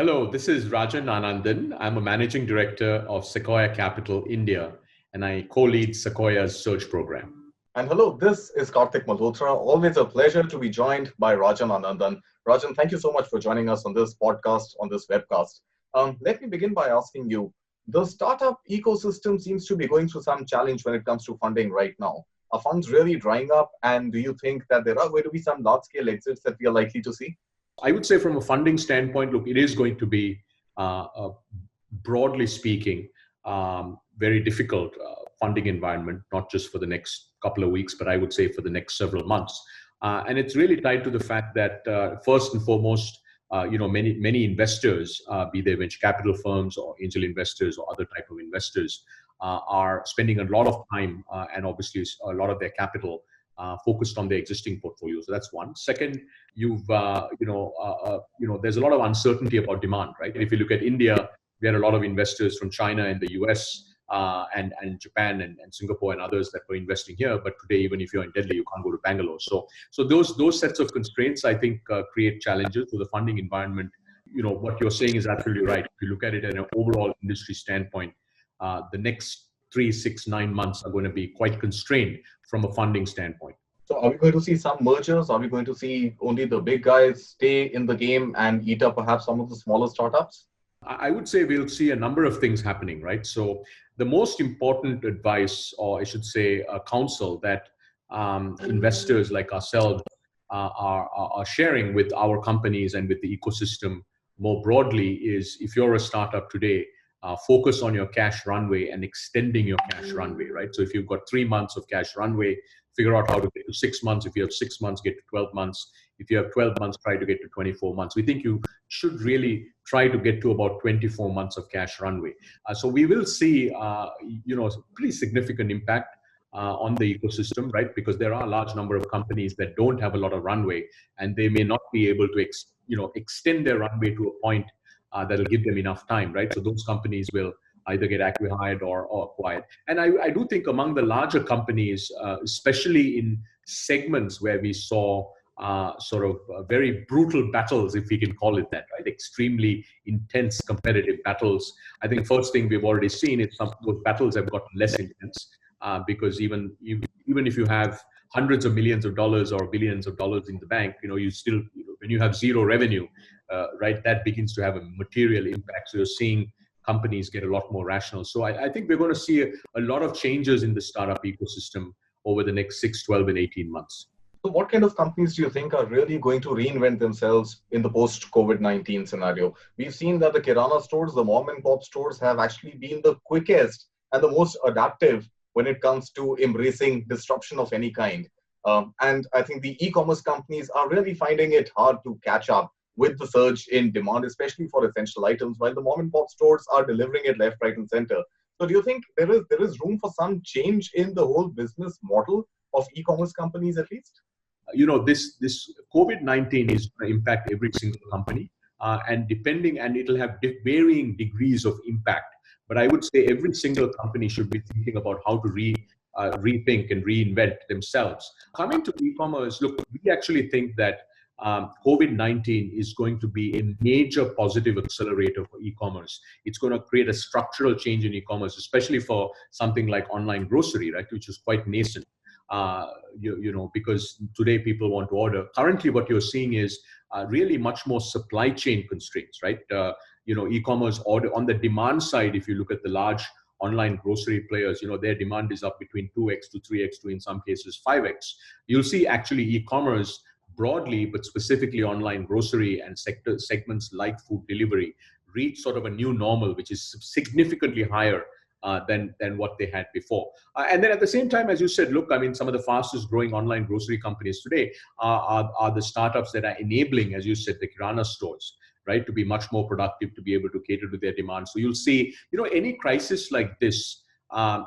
Hello, this is Rajan Anandan. I'm a managing director of Sequoia Capital India, and I co-lead Sequoia's search program. And hello, this is Kartik Malhotra. Always a pleasure to be joined by Rajan Anandan. Rajan, thank you so much for joining us on this podcast, on this webcast. Let me begin by asking you, the startup ecosystem seems to be going through some challenge when it comes to funding right now. Are funds really drying up? And do you think that there are going to be some large-scale exits that we are likely to see? I would say from a funding standpoint, look, it is going to be, broadly speaking, very difficult funding environment, not just for the next couple of weeks, but I would say for the next several months. And it's really tied to the fact that first and foremost, many investors, be they venture capital firms or angel investors or other type of investors, are spending a lot of time and obviously a lot of their capital focused on their existing portfolio. So that's one. Second, there's a lot of uncertainty about demand, right? If you look at India, we had a lot of investors from China and the US and Japan and Singapore and others that were investing here. But today, even if you're in Delhi, you can't go to Bangalore. So those sets of constraints, I think, create challenges to the funding environment. What you're saying is absolutely right. If you look at it in an overall industry standpoint, the next 3, 6, 9 months are going to be quite constrained from a funding standpoint. So are we going to see some mergers? Are we going to see only the big guys stay in the game and eat up perhaps some of the smaller startups? I would say we'll see a number of things happening, right? So the most important advice, or I should say counsel that investors like ourselves are sharing with our companies and with the ecosystem more broadly is, if you're a startup today, focus on your cash runway and extending your cash runway, right? So if you've got 3 months of cash runway, figure out how to get to 6 months. If you have 6 months, get to 12 months. If you have 12 months, try to get to 24 months. We think you should really try to get to about 24 months of cash runway. So we will see, pretty significant impact on the ecosystem, right? Because there are a large number of companies that don't have a lot of runway, and they may not be able to, extend their runway to a point that'll give them enough time, right? So those companies will either get acquired or acquired. And I do think among the larger companies, especially in segments where we saw very brutal battles, if we can call it that, right? Extremely intense competitive battles. I think first thing we've already seen is some of those battles have gotten less intense because even if you have hundreds of millions of dollars or billions of dollars in the bank, you still, when you have zero revenue, right, that begins to have a material impact. So you're seeing companies get a lot more rational. So I think we're going to see a lot of changes in the startup ecosystem over the next 6, 12, and 18 months. So what kind of companies do you think are really going to reinvent themselves in the post-COVID-19 scenario? We've seen that the Kirana stores, the mom and pop stores have actually been the quickest and the most adaptive when it comes to embracing disruption of any kind. And I think the e-commerce companies are really finding it hard to catch up with the surge in demand, especially for essential items, while the mom and pop stores are delivering it left, right, and center. So do you think there is room for some change in the whole business model of e-commerce companies at least? This COVID-19 is going to impact every single company, and it'll have varying degrees of impact. But I would say every single company should be thinking about how to rethink and reinvent themselves. Coming to e-commerce, look, we actually think that COVID-19 is going to be a major positive accelerator for e-commerce. It's going to create a structural change in e-commerce, especially for something like online grocery, right, which is quite nascent. Because today people want to order. Currently, what you're seeing is really much more supply chain constraints, right? E-commerce order on the demand side, if you look at the large online grocery players, their demand is up between 2x to 3x to in some cases 5x. You'll see actually e-commerce broadly, but specifically online grocery and segments like food delivery reach sort of a new normal, which is significantly higher than what they had before. And then at the same time, as you said, look, I mean, some of the fastest growing online grocery companies today are the startups that are enabling, as you said, the Kirana stores, right, to be much more productive, to be able to cater to their demand. So you'll see, any crisis like this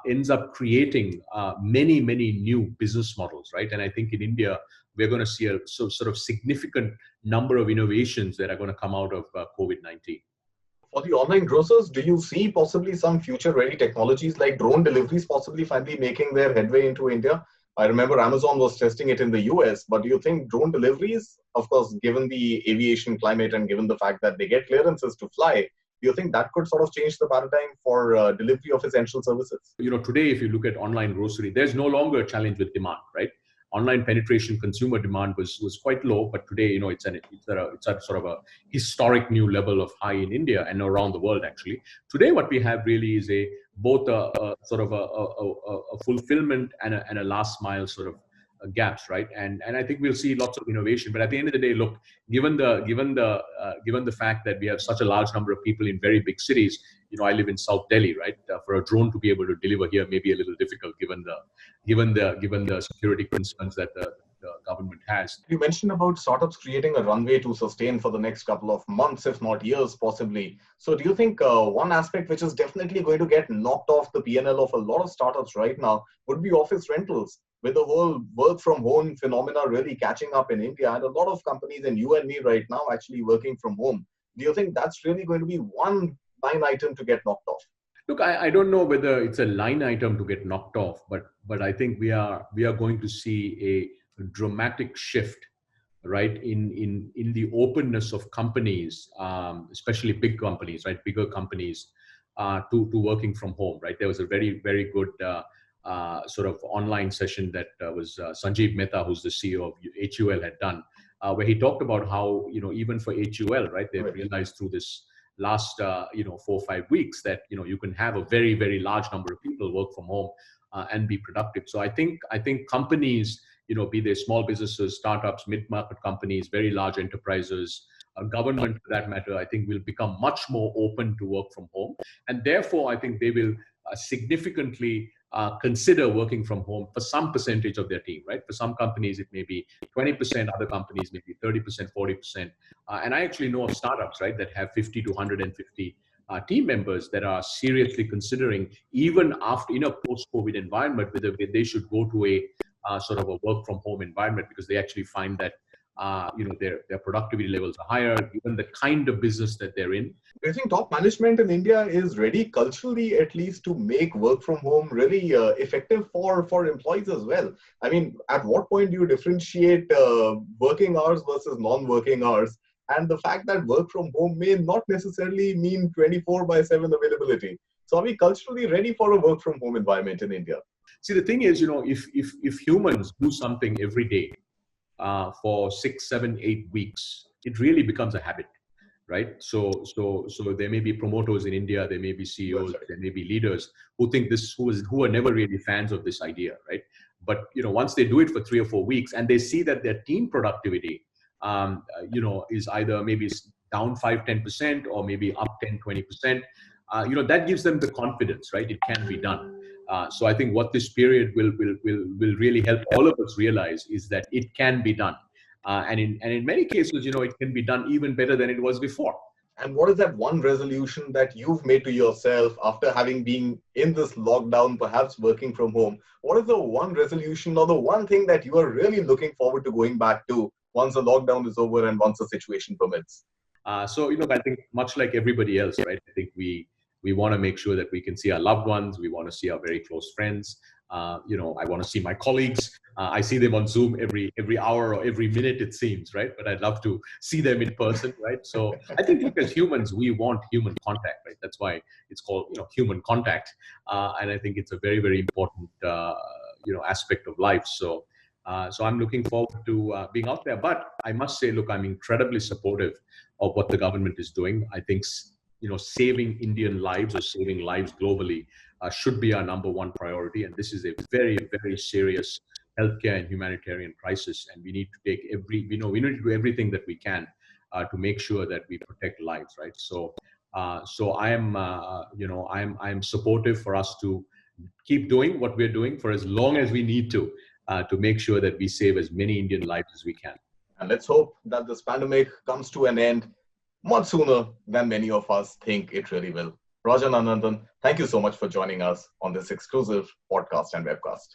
ends up creating many, many new business models, right? And I think in India, we're going to see a sort of significant number of innovations that are going to come out of COVID-19. For the online grocers, do you see possibly some future-ready technologies like drone deliveries possibly finally making their headway into India? I remember Amazon was testing it in the US, but do you think drone deliveries, of course, given the aviation climate and given the fact that they get clearances to fly, do you think that could sort of change the paradigm for delivery of essential services? Today, if you look at online grocery, there's no longer a challenge with demand, right? Online penetration, consumer demand was quite low, but today, it's at sort of a historic new level of high in India and around the world. Actually, today what we have really is both a sort of a fulfillment and a last mile sort of gaps, right? And I think we'll see lots of innovation. But at the end of the day, look, given the fact that we have such a large number of people in very big cities, I live in South Delhi, right? For a drone to be able to deliver here may be a little difficult given the security concerns that the government has. You mentioned about startups creating a runway to sustain for the next couple of months, if not years, possibly. So do you think one aspect which is definitely going to get knocked off the P&L of a lot of startups right now would be office rentals? With the whole work from home phenomena really catching up in India, and a lot of companies, and you and me right now, actually working from home, do you think that's really going to be one line item to get knocked off? Look, I don't know whether it's a line item to get knocked off, but I think we are going to see a dramatic shift, right, in the openness of companies, especially big companies, right, bigger companies, to working from home, right. There was a very, very good sort of online session that was Sanjeev Mehta, who's the CEO of HUL, had done, where he talked about how, even for HUL, right, they've realized through this last 4 or 5 weeks that you can have a very, very large number of people work from home and be productive. So I think companies, be they small businesses, startups, mid-market companies, very large enterprises, government for that matter, I think will become much more open to work from home, and therefore I think they will significantly consider working from home for some percentage of their team, right? For some companies, it may be 20%, other companies maybe 30%, 40%. And I actually know of startups, right, that have 50 to 150 team members that are seriously considering, even after in a post-COVID environment, whether they should go to a sort of a work from home environment, because they actually find that their productivity levels are higher, given the kind of business that they're in. Do you think top management in India is ready, culturally at least, to make work from home really effective for employees as well? I mean, at what point do you differentiate working hours versus non-working hours? And the fact that work from home may not necessarily mean 24/7 availability. So are we culturally ready for a work from home environment in India? See, the thing is, if humans do something every day for 6, 7, 8 weeks, it really becomes a habit, right? So there may be promoters in India, there may be CEOs, there may be leaders who think who are never really fans of this idea, right? But once they do it for 3 or 4 weeks and they see that their team productivity is either maybe down 5-10% or maybe up 10-20%, that gives them the confidence, right? It can be done. So I think what this period will really help all of us realize is that it can be done, and in many cases, it can be done even better than it was before. And what is that one resolution that you've made to yourself after having been in this lockdown, perhaps working from home? What is the one resolution or the one thing that you are really looking forward to going back to once the lockdown is over and once the situation permits? So I think much like everybody else, right? I think we want to make sure that we can see our loved ones. We want to see our very close friends. I want to see my colleagues. I see them on Zoom every hour or every minute, it seems, right? But I'd love to see them in person, right? So I think, look, as humans, we want human contact, right? That's why it's called, human contact. And I think it's a very, very important, aspect of life. So I'm looking forward to being out there. But I must say, look, I'm incredibly supportive of what the government is doing. I think saving Indian lives or saving lives globally should be our number one priority. And this is a very, very serious healthcare and humanitarian crisis. And we need to take we need to do everything that we can to make sure that we protect lives, right? So I am supportive for us to keep doing what we're doing for as long as we need to make sure that we save as many Indian lives as we can. And let's hope that this pandemic comes to an end much sooner than many of us think it really will. Rajan Anandan, thank you so much for joining us on this exclusive podcast and webcast.